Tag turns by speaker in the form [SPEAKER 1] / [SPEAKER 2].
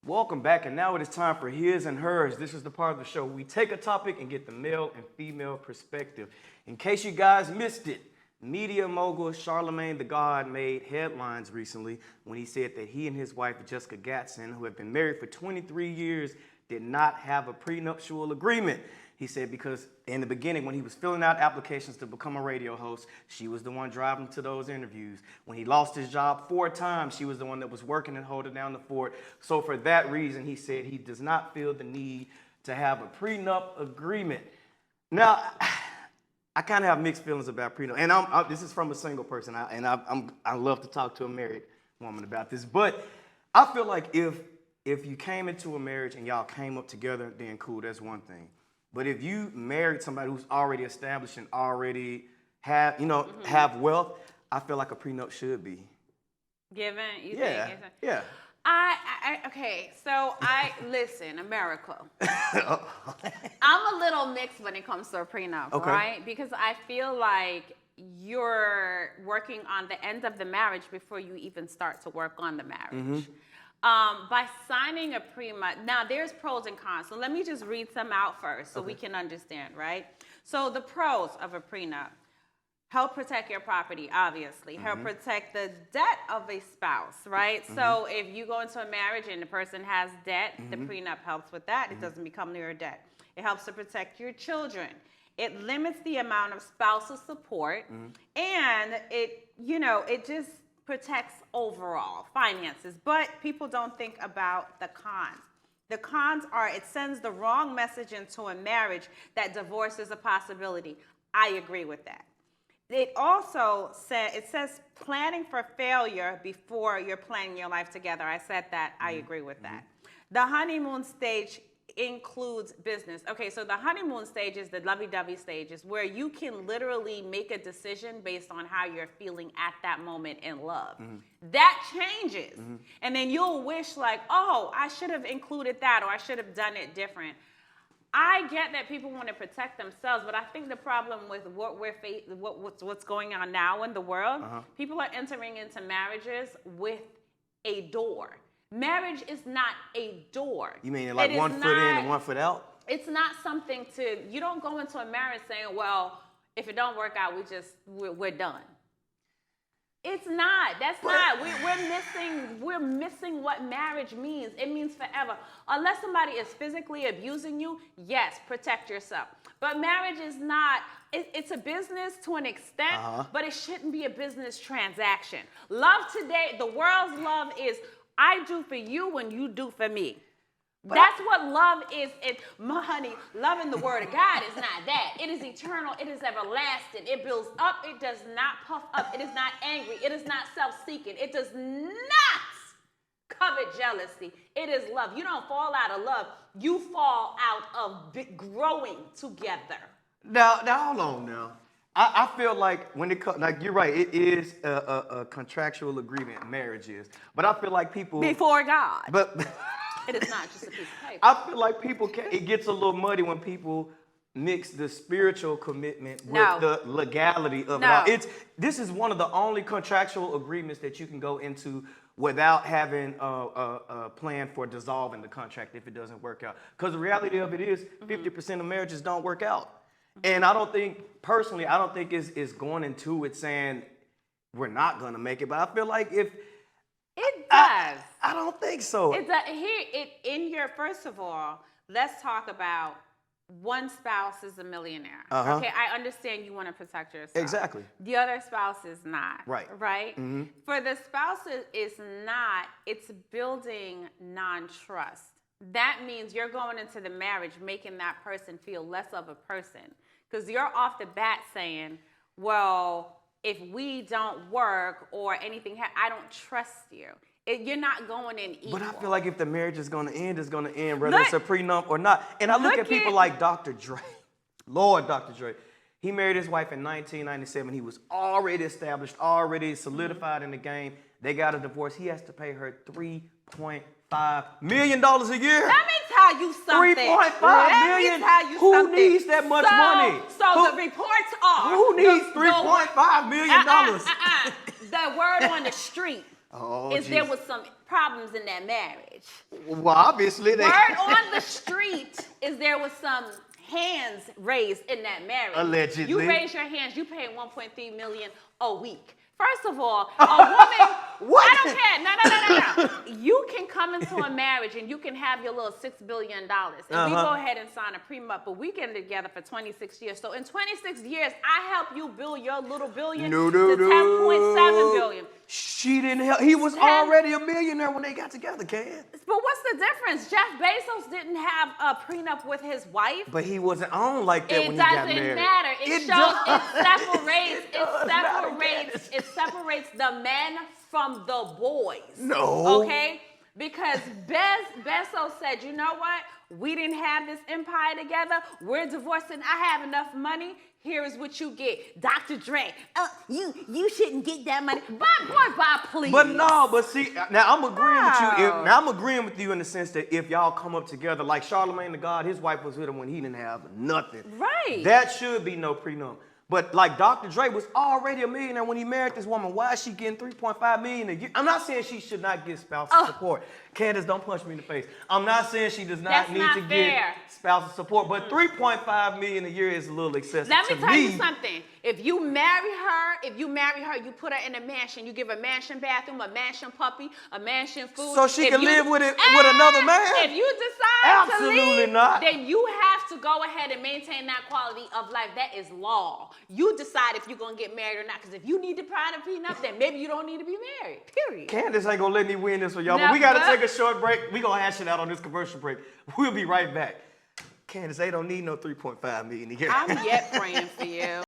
[SPEAKER 1] Welcome back, and now it is time for His and Hers. This is the part of the show where we take a topic and get the male and female perspective. In case you guys missed it, media mogul Charlamagne Tha God made headlines recently when he said that he and his wife, Jessica Gatson, who have been married for 23 years, did not have a prenuptial agreement. He said because in the beginning, when he was filling out applications to become a radio host, she was the one driving to those interviews. When he lost his job 4 times, she was the one that was working and holding down the fort. So for that reason, he said he does not feel the need to have a prenup agreement. Now, I kind of have mixed feelings about prenup, and this is from a single person, I love to talk to a married woman about this, but I feel like if you came into a marriage and y'all came up together, then cool, that's one thing. But if you married somebody who's already established and already have wealth, I feel like a prenup should be
[SPEAKER 2] given. You
[SPEAKER 1] think? Yeah.
[SPEAKER 2] Okay, so listen, America. I'm a little mixed when it comes to a prenup, right? Because I feel like you're working on the end of the marriage before you even start to work on the marriage. By signing a prenup, now there's pros and cons. So let me just read some out first so we can understand, right? So the pros of a prenup: help protect your property, obviously. Help protect the debt of a spouse, right? So if you go into a marriage and the person has debt, the prenup helps with that. It doesn't become your debt. It helps to protect your children. It limits the amount of spousal support, and it just protects overall finances. But people don't think about the cons. The cons are it sends the wrong message into a marriage that divorce is a possibility. I agree with that. It also says planning for failure before you're planning your life together. I said that. I agree with that. The honeymoon stage includes business. Okay, so the honeymoon stage is the lovey-dovey stages where you can literally make a decision based on how you're feeling at that moment in love. That changes. And then you'll wish like, oh, I should have included that, or I should have done it different. I get that people want to protect themselves, but I think the problem with what's going on now in the world, people are entering into marriages with a door. Marriage is not a door.
[SPEAKER 1] You mean like one foot in and one foot out?
[SPEAKER 2] It's not something you don't go into a marriage saying, well, if it don't work out, we're done. It's not. That's not. We're missing what marriage means. It means forever. Unless somebody is physically abusing you, yes, protect yourself. But marriage is not. It's a business to an extent, but it shouldn't be a business transaction. Love today, the world's love is I do for you when you do for me. That's what love is. Honey, love in the word of God is not that. It is eternal. It is everlasting. It builds up. It does not puff up. It is not angry. It is not self-seeking. It does not covet jealousy. It is love. You don't fall out of love. You fall out of growing together.
[SPEAKER 1] Now, hold on now. I feel like when it comes, like you're right, it is a contractual agreement, marriage is. But I feel like people...
[SPEAKER 2] Before God.
[SPEAKER 1] But...
[SPEAKER 2] It is not just a piece of paper.
[SPEAKER 1] I feel like it gets a little muddy when people mix the spiritual commitment with the legality of it all. This is one of the only contractual agreements that you can go into without having a plan for dissolving the contract if it doesn't work out. Because the reality of it is 50% of marriages don't work out. And I don't think it's going into it saying we're not going to make it. But I feel like if...
[SPEAKER 2] It does.
[SPEAKER 1] I don't think so.
[SPEAKER 2] First of all, let's talk about one spouse is a millionaire. Okay, I understand you want to protect yourself.
[SPEAKER 1] Exactly.
[SPEAKER 2] The other spouse is not.
[SPEAKER 1] Right.
[SPEAKER 2] Right? For the spouse it's building non-trust. That means you're going into the marriage making that person feel less of a person. Because you're off the bat saying, well, if we don't work or anything, I don't trust you. You're not going in equal.
[SPEAKER 1] But I feel like if the marriage is going to end, it's going to end, whether it's a prenup or not. And I look at people like Dr. Dre. Lord, Dr. Dre. He married his wife in 1997. He was already established, already solidified in the game. They got a divorce. He has to pay her $3.5 million a year.
[SPEAKER 2] Let me tell you something.
[SPEAKER 1] $3.5 million? Who needs that much money?
[SPEAKER 2] So the reports are...
[SPEAKER 1] Who needs $3.5 million?
[SPEAKER 2] The word on the street is there was some problems in that marriage.
[SPEAKER 1] Well, obviously they.
[SPEAKER 2] Word on the street is there was some hands raised in that marriage.
[SPEAKER 1] Allegedly.
[SPEAKER 2] You raise your hands, you pay 1.3 million a week. First of all, a woman,
[SPEAKER 1] What?
[SPEAKER 2] I don't care. No. You can come into a marriage and you can have your little $6 billion. And we go ahead and sign a prenup, but we get together for 26 years. So in 26 years, I help you build your little billion to 10.7 billion.
[SPEAKER 1] She didn't help. He was already a millionaire when they got together, Ken.
[SPEAKER 2] But what's the difference? Jeff Bezos didn't have a prenup with his wife.
[SPEAKER 1] But he wasn't on like that when he got married.
[SPEAKER 2] It doesn't matter. It separates the men from the boys.
[SPEAKER 1] No.
[SPEAKER 2] Okay? Because Bezos said, you know what? We didn't have this empire together. We're divorcing. I have enough money. Here is what you get. Dr. Dre, you shouldn't get that money. Bye, please.
[SPEAKER 1] But see, now I'm agreeing with you. Now I'm agreeing with you in the sense that if y'all come up together, like Charlamagne Tha God, his wife was with him when he didn't have nothing.
[SPEAKER 2] Right.
[SPEAKER 1] That should be no prenup. But like Dr. Dre was already a millionaire when he married this woman. Why is she getting $3.5 million a year? I'm not saying she should not get spousal support. Candice, don't punch me in the face. I'm not saying she does not need to get spousal support, but $3.5 million a year is a little excessive.
[SPEAKER 2] Let me tell you something. If you marry her, you put her in a mansion. You give her a mansion bathroom, a mansion puppy, a mansion food.
[SPEAKER 1] So she can live with another man?
[SPEAKER 2] If you decide to leave,
[SPEAKER 1] not.
[SPEAKER 2] then you have to go ahead and maintain that quality of life. That is law. You decide if you're going to get married or not. Because if you need to pride a prenup, then maybe you don't need to be married. Period.
[SPEAKER 1] Candice ain't going to let me win this for y'all. But we got to take a short break. We're going to hash it out on this commercial break. We'll be right back. Candice, they don't need no $3.5 million a year.
[SPEAKER 2] I'm yet praying for you.